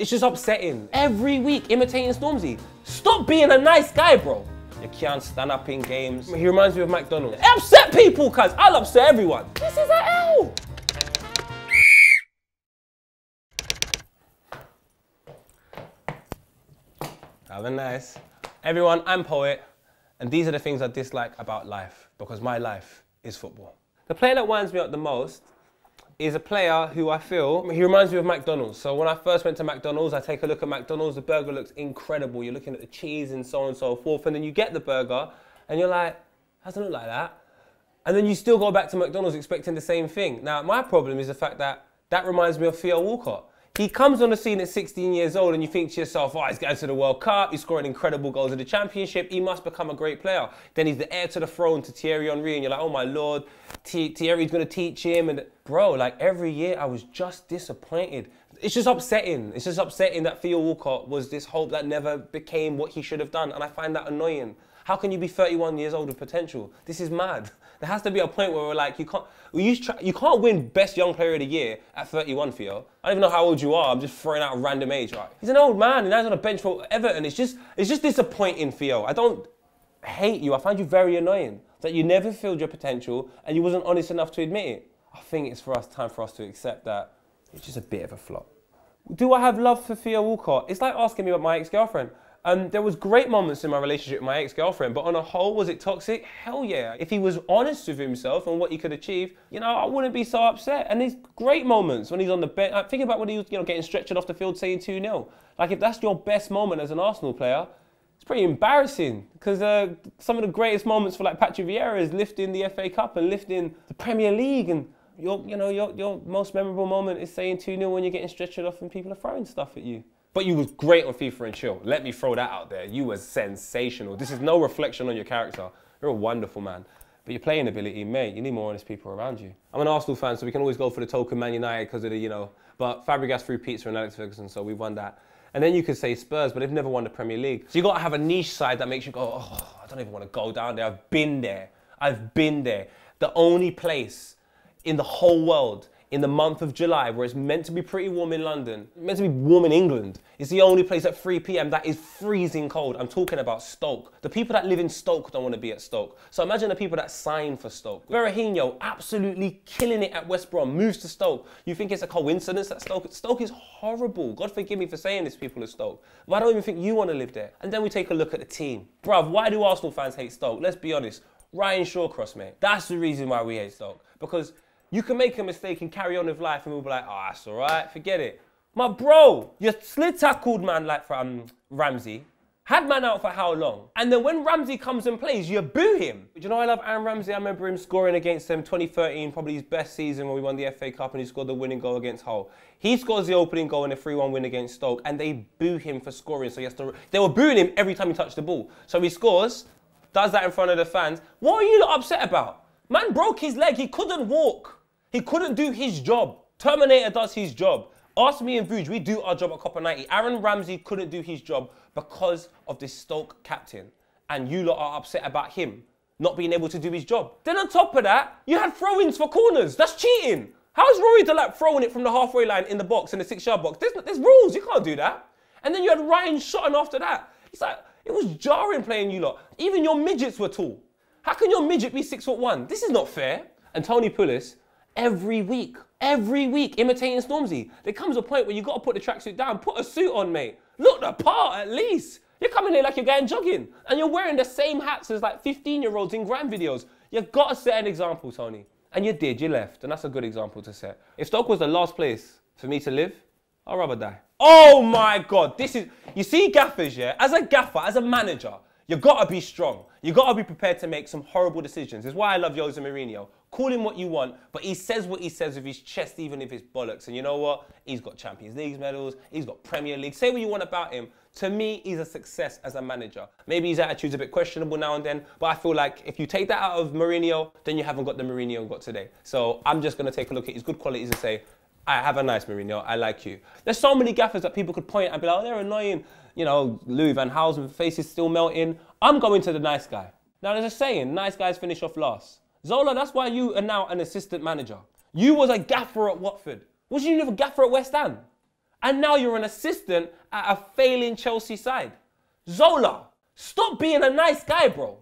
It's just upsetting. Every week imitating Stormzy. Stop being a nice guy, bro. You can't stand up in games. He reminds me of McDonald's. It upset people, cuz I'll upset everyone. This is a L. Have a nice. Everyone, I'm Poet, and these are the things I dislike about life, because my life is football. The player that winds me up the most is a player who I feel, he reminds me of McDonald's. So when I first went to McDonald's, I take a look at McDonald's, the burger looks incredible. You're looking at the cheese and so on and so forth, and then you get the burger, and you're like, doesn't look like that. And then you still go back to McDonald's expecting the same thing. Now, my problem is the fact that that reminds me of Theo Walcott. He comes on the scene at 16 years old and you think to yourself, oh, he's going to the World Cup, he's scoring incredible goals in the Championship, he must become a great player. Then he's the heir to the throne to Thierry Henry and you're like, oh my Lord, Thierry's going to teach him. And bro, like every year I was just disappointed. It's just upsetting. It's just upsetting that Theo Walcott was this hope that never became what he should have done. And I find that annoying. How can you be 31 years old with potential? This is mad. There has to be a point where we're like, you can't win Best Young Player of the Year at 31, Theo. I don't even know how old you are. I'm just throwing out a random age. Right? He's an old man, and now he's on a bench for Everton. It's just disappointing, Theo. I don't hate you. I find you very annoying that you never filled your potential and you wasn't honest enough to admit it. I think it's time for us to accept that it's just a bit of a flop. Do I have love for Theo Walcott? It's like asking me about my ex-girlfriend. There was great moments in my relationship with my ex-girlfriend, but on a whole, was it toxic? Hell yeah. If he was honest with himself and what he could achieve, you know, I wouldn't be so upset. And there's great moments when he's on the bench. Think about when he was, getting stretched off the field saying 2-0. Like, if that's your best moment as an Arsenal player, it's pretty embarrassing. Because some of the greatest moments for like Patrick Vieira is lifting the FA Cup and lifting the Premier League. And your most memorable moment is saying 2-0 when you're getting stretched off and people are throwing stuff at you. But you was great on FIFA and Chill. Let me throw that out there. You were sensational. This is no reflection on your character. You're a wonderful man. But your playing ability, mate, you need more honest people around you. I'm an Arsenal fan, so we can always go for the token Man United because of the, but Fabregas threw pizza and Alex Ferguson, so we won that. And then you could say Spurs, but they've never won the Premier League. So you got to have a niche side that makes you go, oh, I don't even want to go down there. I've been there. I've been there. The only place in the whole world in the month of July, where it's meant to be pretty warm in London, meant to be warm in England, it's the only place at 3 p.m. that is freezing cold. I'm talking about Stoke. The people that live in Stoke don't want to be at Stoke. So imagine the people that sign for Stoke. Berahino, absolutely killing it at West Brom, moves to Stoke. You think it's a coincidence that Stoke is horrible. God forgive me for saying this, people of Stoke. But I don't even think you want to live there. And then we take a look at the team. Bruv, why do Arsenal fans hate Stoke? Let's be honest. Ryan Shawcross, mate. That's the reason why we hate Stoke. Because you can make a mistake and carry on with life and we'll be like, oh, that's all right, forget it. My bro, you slid tackled man like Ramsey, had man out for how long? And then when Ramsey comes and plays, you boo him. Do you know I love Aaron Ramsey? I remember him scoring against them 2013, probably his best season when we won the FA Cup and he scored the winning goal against Hull. He scores the opening goal in a 3-1 win against Stoke and they boo him for scoring. So he has to, they were booing him every time he touched the ball. So he scores, does that in front of the fans. What are you lot upset about? Man broke his leg, he couldn't walk. He couldn't do his job. Terminator does his job. Ask me and Vuj, we do our job at Copper 90. Aaron Ramsey couldn't do his job because of this Stoke captain. And you lot are upset about him not being able to do his job. Then on top of that, you had throw-ins for corners. That's cheating. How is Rory Delap throwing it from the halfway line in the box, in the 6-yard box? There's rules, you can't do that. And then you had Ryan shotting after that. It's like, it was jarring playing you lot. Even your midgets were tall. How can your midget be 6'1"? This is not fair. And Tony Pulis, every week, imitating Stormzy. There comes a point where you got to put the tracksuit down, put a suit on, mate. Look the part, at least. You're coming here like you're going jogging, and you're wearing the same hats as like 15-year-olds in Grime videos. You've got to set an example, Tony. And you did, you left, and that's a good example to set. If Stoke was the last place for me to live, I'd rather die. Oh my God, this is, you see gaffers, yeah? As a gaffer, as a manager, you got to be strong. You got to be prepared to make some horrible decisions. It's why I love Jose Mourinho. Call him what you want, but he says what he says with his chest, even if it's bollocks. And you know what? He's got Champions League medals. He's got Premier League. Say what you want about him. To me, he's a success as a manager. Maybe his attitude's a bit questionable now and then, but I feel like if you take that out of Mourinho, then you haven't got the Mourinho you got today. So I'm just going to take a look at his good qualities and say, I have a nice Mourinho. I like you. There's so many gaffers that people could point and be like, oh, they're annoying. You know, Louis van Gaal's face is still melting. I'm going to the nice guy. Now, there's a saying, nice guys finish off last. Zola, that's why you are now an assistant manager. You was a gaffer at Watford. Was you never a gaffer at West Ham? And now you're an assistant at a failing Chelsea side. Zola, stop being a nice guy, bro.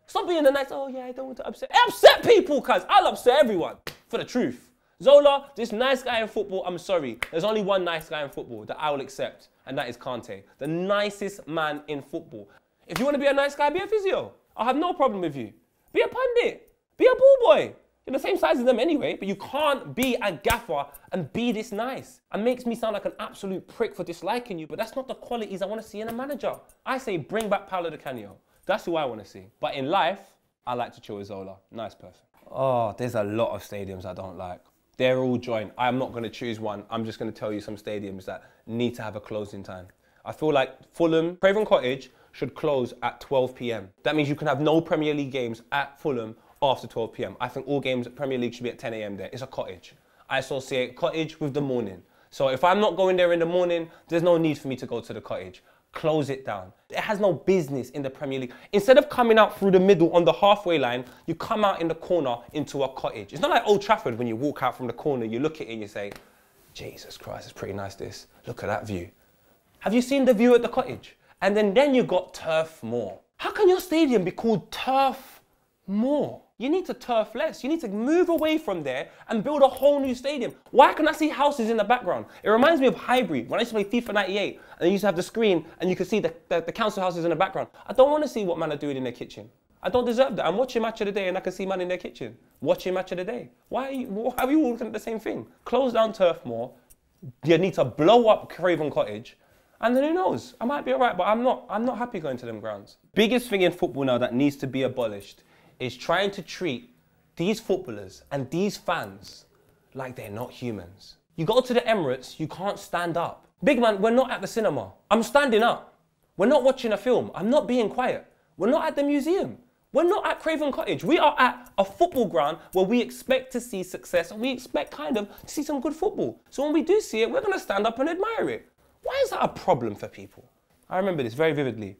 Stop being a nice, oh yeah, I don't want to upset. Upset people, cuz. I'll upset everyone for the truth. Zola, this nice guy in football, I'm sorry. There's only one nice guy in football that I will accept, and that is Kante. The nicest man in football. If you want to be a nice guy, be a physio. I'll have no problem with you. Be a pundit. Be a ball boy. You're the same size as them anyway, but you can't be a gaffer and be this nice. It makes me sound like an absolute prick for disliking you, but that's not the qualities I want to see in a manager. I say bring back Paulo Di Canio. That's who I want to see. But in life, I like to chill with Zola. Nice person. Oh, there's a lot of stadiums I don't like. They're all joint. I'm not going to choose one. I'm just going to tell you some stadiums that need to have a closing time. I feel like Fulham, Craven Cottage should close at 12 p.m. That means you can have no Premier League games at Fulham after 12 p.m. I think all games at Premier League should be at 10 a.m. there. It's a cottage. I associate cottage with the morning. So if I'm not going there in the morning, there's no need for me to go to the cottage. Close it down. It has no business in the Premier League. Instead of coming out through the middle on the halfway line, you come out in the corner into a cottage. It's not like Old Trafford when you walk out from the corner, you look at it and you say, Jesus Christ, it's pretty nice this. Look at that view. Have you seen the view at the cottage? And then you got Turf Moor. How can your stadium be called Turf Moor? You need to turf less. You need to move away from there and build a whole new stadium. Why can I see houses in the background? It reminds me of Highbury, when I used to play FIFA 98, and they used to have the screen and you could see the council houses in the background. I don't want to see what man are doing in their kitchen. I don't deserve that. I'm watching Match of the Day and I can see man in their kitchen. Watching Match of the Day. Why are you all looking at the same thing? Close down Turf Moor. You need to blow up Craven Cottage. And then who knows? I might be all right, but I'm not happy going to them grounds. Biggest thing in football now that needs to be abolished is trying to treat these footballers and these fans like they're not humans. You go to the Emirates, you can't stand up. Big man, we're not at the cinema. I'm standing up. We're not watching a film. I'm not being quiet. We're not at the museum. We're not at Craven Cottage. We are at a football ground where we expect to see success and we expect kind of to see some good football. So when we do see it, we're going to stand up and admire it. Why is that a problem for people? I remember this very vividly.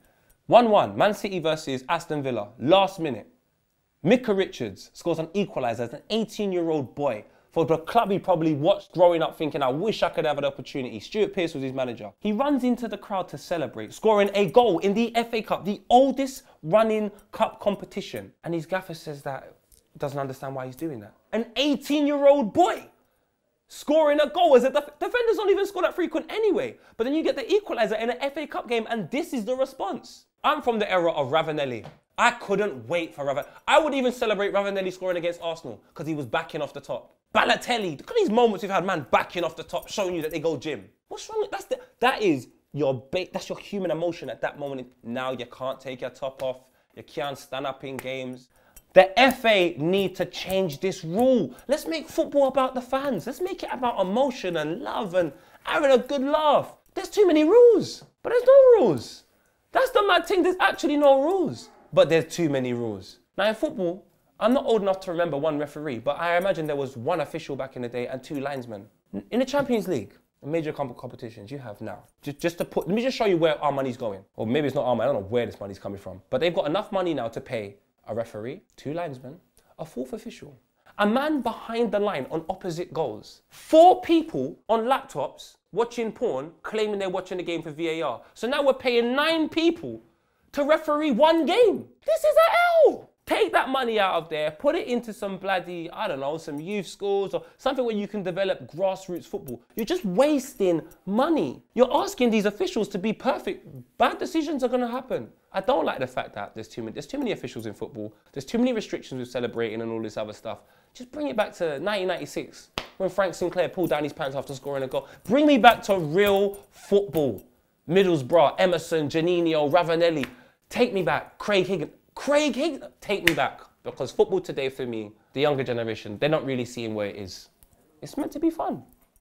1-1, Man City versus Aston Villa, last minute. Micah Richards scores an equaliser as an 18-year-old boy for the club he probably watched growing up thinking, I wish I could have an opportunity. Stuart Pearce was his manager. He runs into the crowd to celebrate, scoring a goal in the FA Cup, the oldest running cup competition. And his gaffer says that he doesn't understand why he's doing that. An 18-year-old boy scoring a goal as defenders don't even score that frequent anyway. But then you get the equaliser in an FA Cup game and this is the response. I'm from the era of Ravanelli. I couldn't wait for Ravanelli. I would even celebrate Ravanelli scoring against Arsenal because he was backing off the top. Balotelli, look at these moments we've had, man, backing off the top, showing you that they go gym. What's wrong with that's your human emotion at that moment. Now you can't take your top off. You can't stand up in games. The FA need to change this rule. Let's make football about the fans. Let's make it about emotion and love and having a good laugh. There's too many rules, but there's no rules. That's the mad thing, there's actually no rules. But there's too many rules. Now in football, I'm not old enough to remember one referee, but I imagine there was one official back in the day and 2 linesmen. In the Champions League, major competitions you have now, let me just show you where our money's going. Or maybe it's not our money, I don't know where this money's coming from. But they've got enough money now to pay a referee, 2 linesmen, a 4th official, a man behind the line on opposite goals, 4 people on laptops watching porn, claiming they're watching the game for VAR. So now we're paying 9 people to referee 1 game. This is a L. Take that money out of there, put it into some bloody, I don't know, some youth schools or something where you can develop grassroots football. You're just wasting money. You're asking these officials to be perfect. Bad decisions are going to happen. I don't like the fact that there's too many officials in football. There's too many restrictions with celebrating and all this other stuff. Just bring it back to 1996 when Frank Sinclair pulled down his pants after scoring a goal. Bring me back to real football. Middlesbrough, Emerson, Janino, Ravanelli. Take me back. Craig Higgins, take me back. Because football today for me, the younger generation, they're not really seeing where it is. It's meant to be fun.